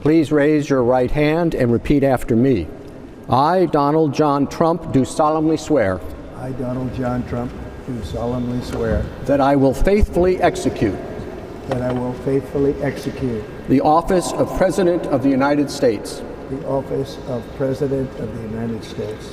Please raise your right hand and repeat after me. I, Donald John Trump, do solemnly swear. I, Donald John Trump, do solemnly swear. That I will faithfully execute. That I will faithfully execute. The office of President of the United States. The office of President of the United States.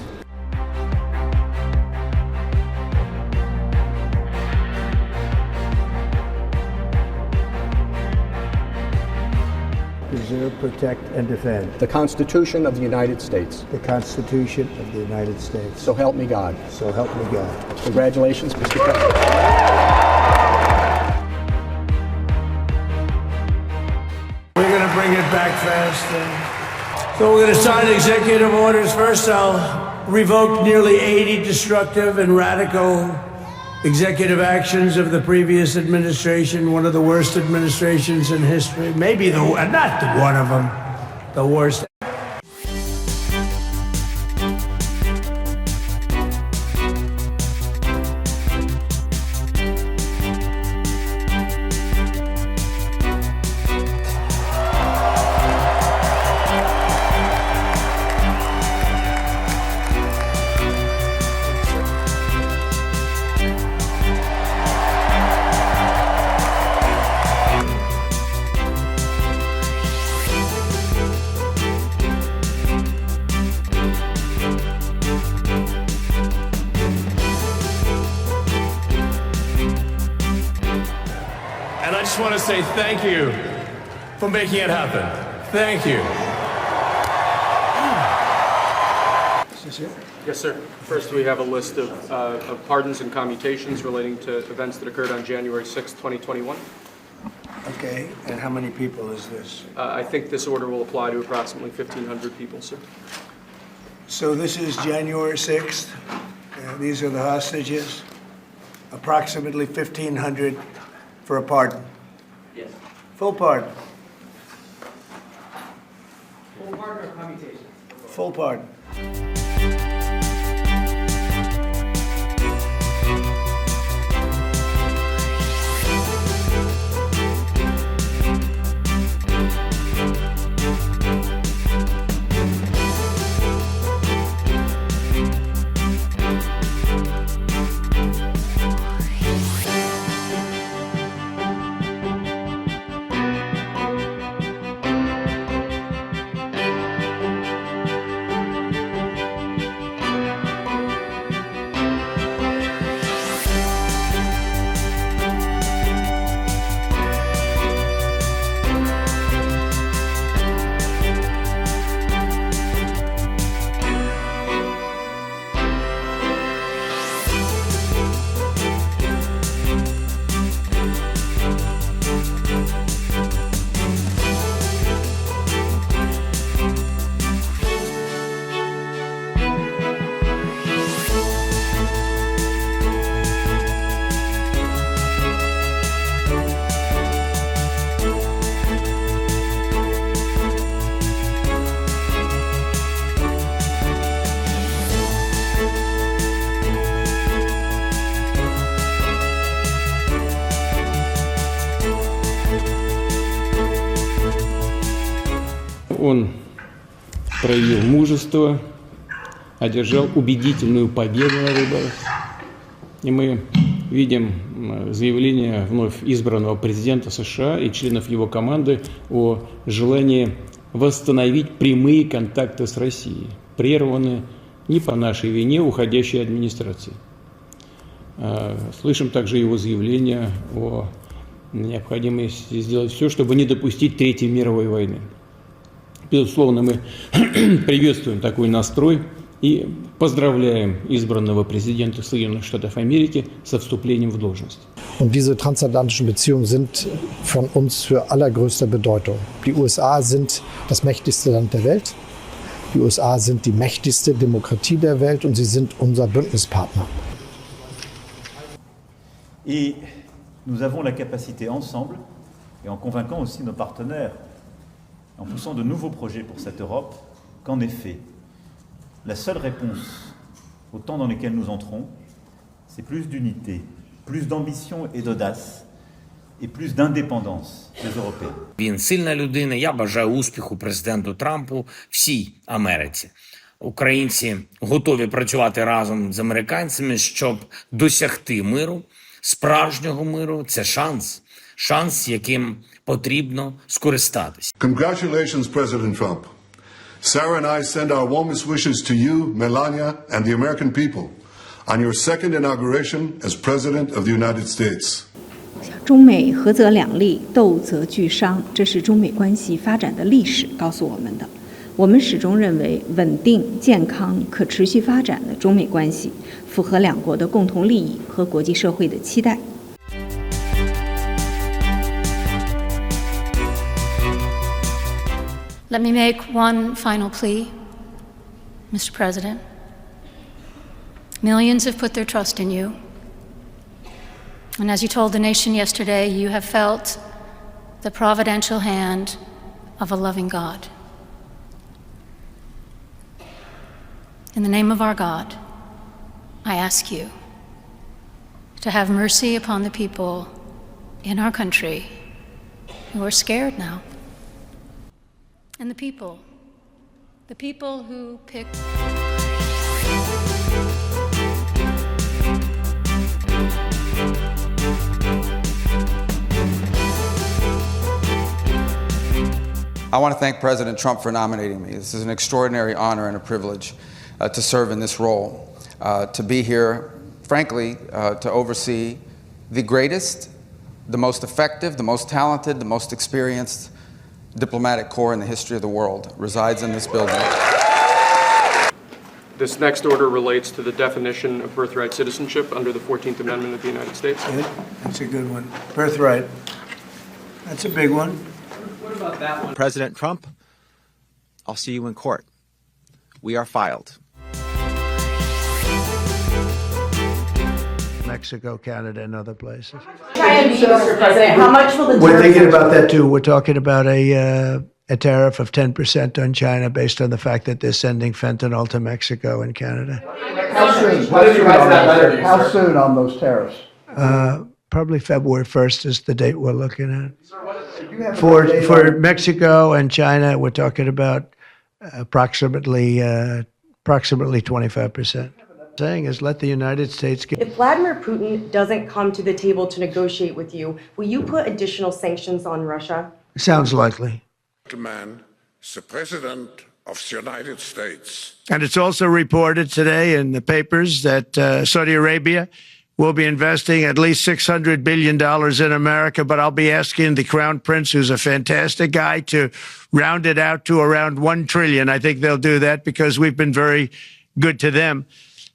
Preserve, protect, and defend. The Constitution of the United States. The Constitution of the United States. So help me God. So help me God. Congratulations, Mr. President. We're going to bring it back fast. So we're going to sign executive orders. First, I'll revoke nearly 80 destructive and radical executive actions of the previous administration, one of the worst administrations in history. Maybe not one of them, the worst. And I just want to say thank you for making it happen. Thank you. Yes, sir. First, we have a list of pardons and commutations relating to events that occurred on January 6, 2021. Okay, and how many people is this? I think this order will apply to approximately 1,500 people, sir. So this is January 6th. These are the hostages. Approximately 1,500 for a pardon. Yes. Full pardon. Full pardon or commutation? Full pardon. Он проявил мужество, одержал убедительную победу на выборах. И мы видим заявление вновь избранного президента США и членов его команды о желании восстановить прямые контакты с Россией, прерванные не по нашей вине уходящей администрации. Слышим также его заявление о необходимости сделать все, чтобы не допустить Третьей мировой войны. Безусловно, мы приветствуем такой настрой и поздравляем избранного президента Соединенных Штатов Америки со вступлением в должность. Und diese transatlantischen Beziehungen sind von uns für allergrößte Bedeutung. Die USA sind das mächtigste Land der Welt. Die USA sind die mächtigste Demokratie der Welt und sie sind unser Bündnispartner. Et nous avons la capacité ensemble, et en convainquant aussi nos partenaires, en poussant de nouveaux projets pour cette Europe, qu'en effet, la seule réponse au temps dans lesquels nous entrons, c'est plus d'unité, plus d'ambition et d'audace, et plus d'indépendance des Européens. Він сильна людина. Я бажаю успіху президенту Трампу всій Америці. Українці готові працювати разом з американцями, щоб досягти миру, справжнього миру. Це шанс, яким потрібно скористатися. Congratulations, President Trump. Sarah and I send our warmest wishes to you, Melania, and the American people on your second inauguration as President of the United States. 中美合则两利，斗则俱伤，这是中美关系发展的历史告诉我们的。我们始终认为，稳定、健康、可持续发展的中美关系符合两国的共同利益和国际社会的期待。Let me make one final plea, Mr. President. Millions have put their trust in you. And as you told the nation yesterday, you have felt the providential hand of a loving God. In the name of our God, I ask you to have mercy upon the people in our country who are scared now. And the people who picked. I want to thank President Trump for nominating me. This is an extraordinary honor and a privilege to serve in this role, to be here, frankly, to oversee the greatest, the most effective, the most talented, the most experienced diplomatic corps in the history of the world resides in this building. This next order relates to the definition of birthright citizenship under the 14th Amendment of the United States. Good. That's a good one. Birthright. That's a big one. What about that one? President Trump, I'll see you in court. We are filed. Mexico, Canada, and other places. Mr. President, how much will the We're thinking about that too. We're talking about a tariff of 10% on China based on the fact that they're sending fentanyl to Mexico and Canada. How soon on those tariffs? Probably February 1st is the date we're looking at. For Mexico and China, we're talking about approximately 25%. Saying is let the United States get. If Vladimir Putin doesn't come to the table to negotiate with you, will you put additional sanctions on Russia? Sounds likely. Man, the President of the United States. And it's also reported today in the papers that Saudi Arabia will be investing at least $600 billion in America, but I'll be asking the Crown Prince, who's a fantastic guy, to round it out to around $1 trillion. I think they'll do that because we've been very good to them.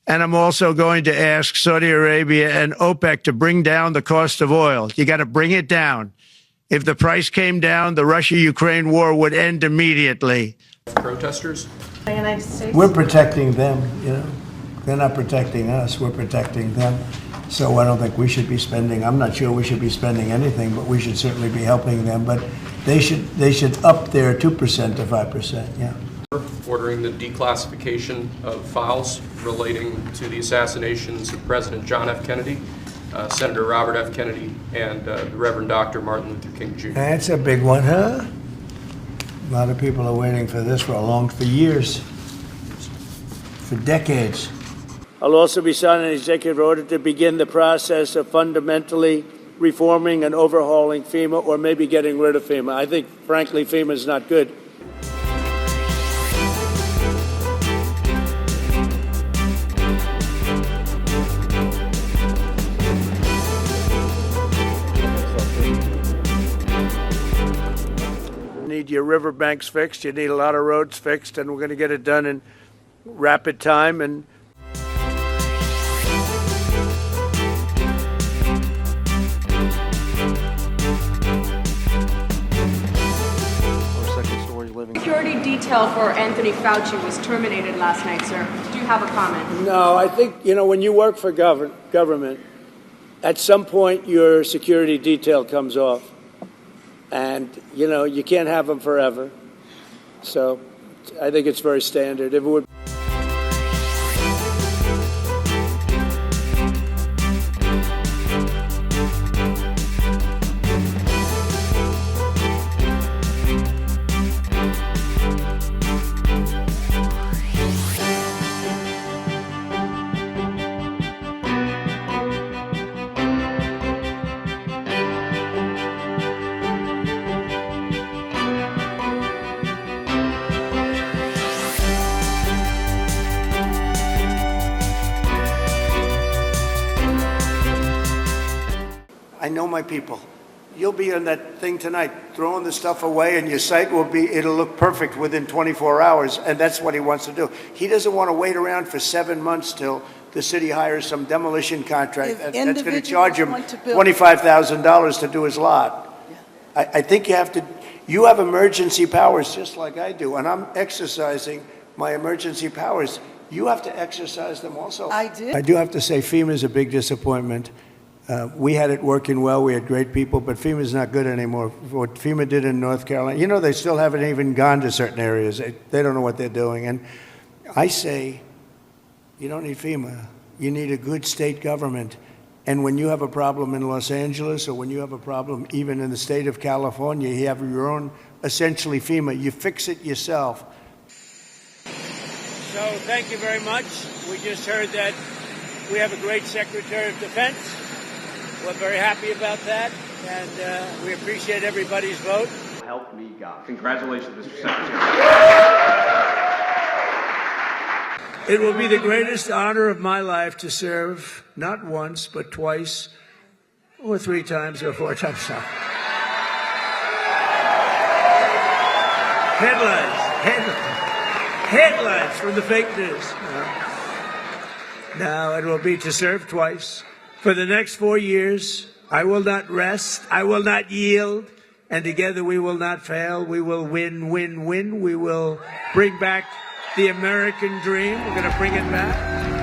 And I'm also going to ask Saudi Arabia and OPEC to bring down the cost of oil. You got to bring it down. If the price came down, the Russia-Ukraine war would end immediately. Protesters? The United States? We're protecting them, you know. They're not protecting us, we're protecting them. So I don't think we should be spending, I'm not sure we should be spending anything, but we should certainly be helping them. But they should up their 2% to 5%, yeah. Ordering the declassification of files relating to the assassinations of President John F. Kennedy, Senator Robert F. Kennedy, and the Reverend Dr. Martin Luther King Jr. That's a big one, huh? A lot of people are waiting for this for years, for decades. I'll also be signing an executive order to begin the process of fundamentally reforming and overhauling FEMA, or maybe getting rid of FEMA. I think, frankly, FEMA is not good. Need your riverbanks fixed, you need a lot of roads fixed, and we're going to get it done in rapid time. And Security detail for Anthony Fauci was terminated last night, sir. Do you have a comment? no, I think, when you work for government, at some point your security detail comes off. And, you can't have them forever. So I think it's very standard. If it would. know my people. You'll be on that thing tonight, throwing the stuff away, and your site it'll look perfect within 24 hours, and that's what he wants to do. He doesn't want to wait around for 7 months till the city hires some demolition contract that's going to charge him $25,000 to do his lot. Yeah. I think you have emergency powers just like I do, and I'm exercising my emergency powers. You have to exercise them also. I do have to say FEMA is a big disappointment. We had it working well. We had great people, but FEMA's not good anymore. What FEMA did in North Carolina, they still haven't even gone to certain areas. They don't know what they're doing. And I say, you don't need FEMA. You need a good state government. And when you have a problem in Los Angeles, or when you have a problem even in the state of California, you have your own, essentially FEMA. You fix it yourself. So thank you very much. We just heard that we have a great Secretary of Defense. We're very happy about that, and we appreciate everybody's vote. Help me God. Congratulations, Mr. Secretary. It will be the greatest honor of my life to serve not once, but twice, or 3 times, or 4 times now. Headlines from the fake news. Now it will be to serve twice. For the next 4 years, I will not rest, I will not yield, and together we will not fail. We will win, win, win. We will bring back the American dream. We're going to bring it back.